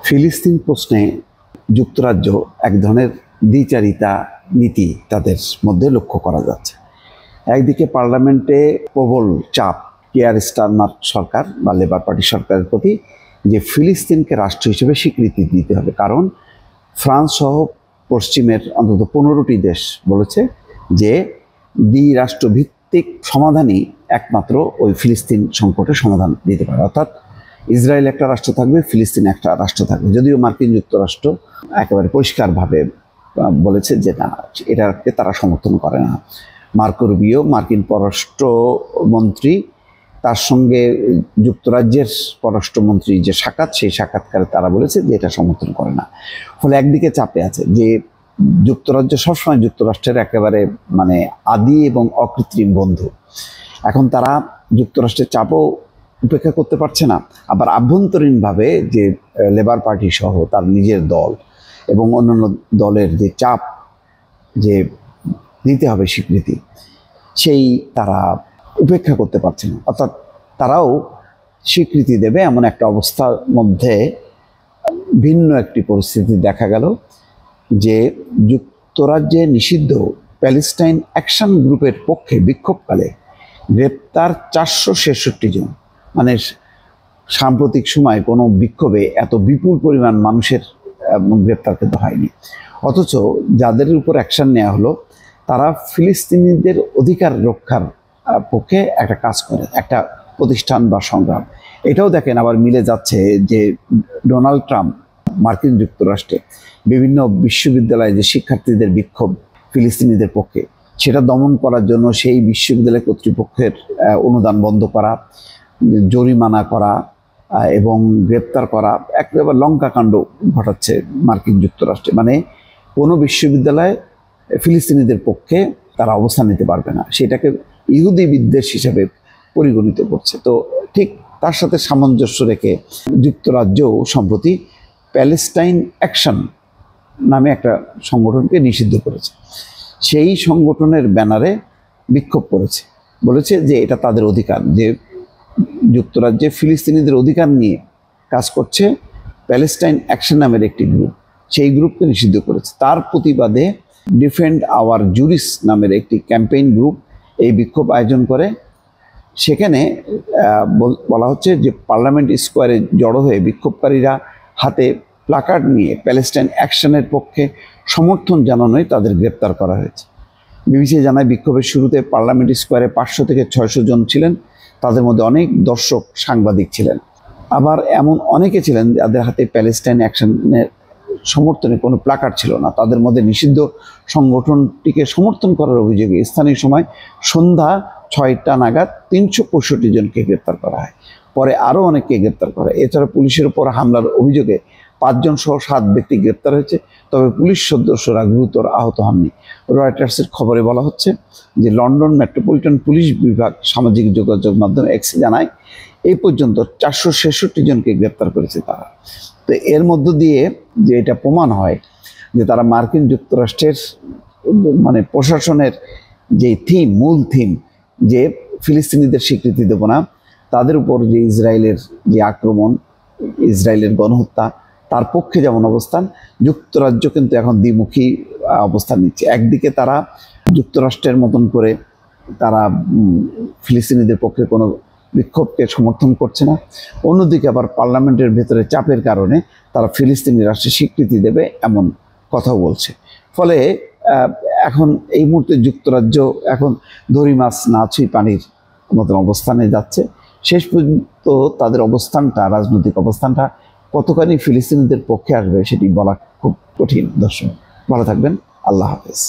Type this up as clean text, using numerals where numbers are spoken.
ফিলিস্তিন প্রশ্নে যুক্তরাজ্য এক ধরনের দ্বিচারিতা নীতি তাদের মধ্যে লক্ষ্য করা যাচ্ছে। একদিকে পার্লামেন্টে প্রবল চাপ কিয়ার স্টারমার সরকার বা লেবার পার্টি সরকারের প্রতি যে ফিলিস্তিনকে রাষ্ট্র হিসেবে স্বীকৃতি দিতে হবে, কারণ ফ্রান্স সহ পশ্চিমের অন্তত 15টি দেশ বলেছে যে দ্বিরাষ্ট্রভিত্তিক সমাধানই একমাত্র ওই ফিলিস্তিন সংকটের সমাধান দিতে পারে। অর্থাৎ ইসরায়েল একটা রাষ্ট্র থাকবে, ফিলিস্তিন একটা রাষ্ট্র থাকবে। যদিও মার্কিন যুক্তরাষ্ট্র একেবারে পরিষ্কারভাবে বলেছে যে না, এটাকে তারা সমর্থন করে না। মার্কো রুবিও মার্কিন পররাষ্ট্রমন্ত্রী, তার সঙ্গে যুক্তরাজ্যের পররাষ্ট্রমন্ত্রী যে সাক্ষাৎ, সেই সাক্ষাৎকারে তারা বলেছে যে এটা সমর্থন করে না। ফলে একদিকে চাপে আছে যে যুক্তরাজ্য সবসময় যুক্তরাষ্ট্রের একেবারে আদি এবং অকৃত্রিম বন্ধু। এখন তারা যুক্তরাষ্ট্রের চাপও উপেক্ষা করতে পারছে না, আবার আভ্যন্তরীণভাবে যে লেবার পার্টি সহ তার নিজের দল এবং অন্যান্য দলের যে চাপ যে দিতে হবে স্বীকৃতি, সেই তারা উপেক্ষা করতে পারছে না। অর্থাৎ তারাও স্বীকৃতি দেবে এমন একটা অবস্থার মধ্যে ভিন্ন একটি পরিস্থিতি দেখা গেল যে যুক্তরাজ্যে নিষিদ্ধ প্যালেস্টাইন অ্যাকশন গ্রুপের পক্ষে বিক্ষোভকালে গ্রেপ্তার 466 জন। সাম্প্রতিক সময় কোনো বিক্ষোভে এত বিপুল পরিমাণ মানুষের গ্রেপ্তার কিন্তু হয়নি। অথচ যাদের উপর অ্যাকশন নেওয়া হলো তারা ফিলিস্তিনিদের অধিকার রক্ষার পক্ষে একটা কাজ করে, একটা প্রতিষ্ঠান বা সংগ্রাম। এটাও দেখেন আবার মিলে যাচ্ছে যে ডোনাল্ড ট্রাম্প মার্কিন যুক্তরাষ্ট্রে বিভিন্ন বিশ্ববিদ্যালয়ে যে শিক্ষার্থীদের বিক্ষোভ ফিলিস্তিনিদের পক্ষে, সেটা দমন করার জন্য সেই বিশ্ববিদ্যালয় কর্তৃপক্ষের অনুদান বন্ধ করা, জরিমানা করা এবং গ্রেপ্তার করা, একেবারে লঙ্কাকাণ্ড ঘটাচ্ছে মার্কিন যুক্তরাষ্ট্রে। কোনো বিশ্ববিদ্যালয়ে ফিলিস্তিনিদের পক্ষে তারা অবস্থান নিতে পারবে না, সেটাকে ইহুদি বিদ্বেষ হিসেবে পরিগণিত করছে। তো ঠিক তার সাথে সামঞ্জস্য রেখে যুক্তরাজ্যও সম্প্রতি প্যালেস্টাইন অ্যাকশন নামে একটা সংগঠনকে নিষিদ্ধ করেছে। সেই সংগঠনের ব্যানারে বিক্ষোভ করেছে, বলেছে যে এটা তাদের অধিকার, যে যুক্তরাজ্যে ফিলিস্তিনিদের অধিকার নিয়ে কাজ করছে প্যালেস্টাইন অ্যাকশন নামের একটি গ্রুপ, সেই গ্রুপকে নিষিদ্ধ করেছে। তার প্রতিবাদে ডিফেন্ড আওয়ার জুরিস নামের একটি ক্যাম্পেইন গ্রুপ এই বিক্ষোভ আয়োজন করে। সেখানে বলা হচ্ছে যে পার্লামেন্ট স্কোয়ারে জড়ো হয়ে বিক্ষোভকারীরা হাতে প্ল্যাকার্ড নিয়ে প্যালেস্টাইন অ্যাকশনের পক্ষে সমর্থন জানানোয় তাদের গ্রেপ্তার করা হয়েছে। বিবিসি জানায় বিক্ষোভের শুরুতে পার্লামেন্ট স্কোয়ারে 500 থেকে 600 জন ছিলেন, তাদের মধ্যে অনেক দর্শক সাংবাদিক ছিলেন। আবার এমন অনেকে ছিলেন যাদের হাতে প্যালেস্টাইন অ্যাকশনের সমর্থনে কোনো প্ল্যাকার্ড ছিল না। তাদের মধ্যে নিষিদ্ধ সংগঠনটিকে সমর্থন করার অভিযোগে স্থানীয় সময় সন্ধ্যা 6টা নাগাদ 365 জনকে গ্রেপ্তার করা হয়। পরে আরও অনেককে গ্রেপ্তার করা হয়। এছাড়া পুলিশের উপর হামলার অভিযোগে 5 জন সহ 7 ব্যক্তি গ্রেপ্তার হয়েছে, তবে পুলিশ সদস্যরা গুরুতর আহত হননি। রয়টার্সের খবরে বলা হচ্ছে যে লন্ডন মেট্রোপলিটন পুলিশ বিভাগ সামাজিক যোগাযোগ মাধ্যম এক্সে জানায় এই পর্যন্ত 466 জনকে গ্রেপ্তার করেছে তারা। তো এর মধ্য দিয়ে যে এটা প্রমাণ হয় যে তারা মার্কিন যুক্তরাষ্ট্রের প্রশাসনের যে মূল থিম যে ফিলিস্তিনিদের স্বীকৃতি দেব না, তাদের উপর যে ইসরায়েলের যে আক্রমণ, ইসরায়েলের গণহত্যা, তার পক্ষে যেমন অবস্থান, যুক্তরাজ্য কিন্তু এখন দ্বিমুখী অবস্থান নিচ্ছে। একদিকে তারা যুক্তরাষ্ট্রের মতন করে তারা ফিলিস্তিনিদের পক্ষে কোনো বিক্ষোভকে সমর্থন করছে না, অন্যদিকে আবার পার্লামেন্টের ভেতরে চাপের কারণে তারা ফিলিস্তিনি রাষ্ট্রের স্বীকৃতি দেবে এমন কথাও বলছে। ফলে এখন এই মুহূর্তে যুক্তরাজ্য এখন দড়ি মাছ না ছুঁই পানির মতন অবস্থানে যাচ্ছে। শেষ পর্যন্ত তাদের অবস্থানটা, রাজনৈতিক অবস্থানটা কতখানি ফিলিস্তিনিদের পক্ষে আসবে সেটি বলা খুব কঠিন। দর্শক ভালো থাকবেন, আল্লাহ হাফেজ।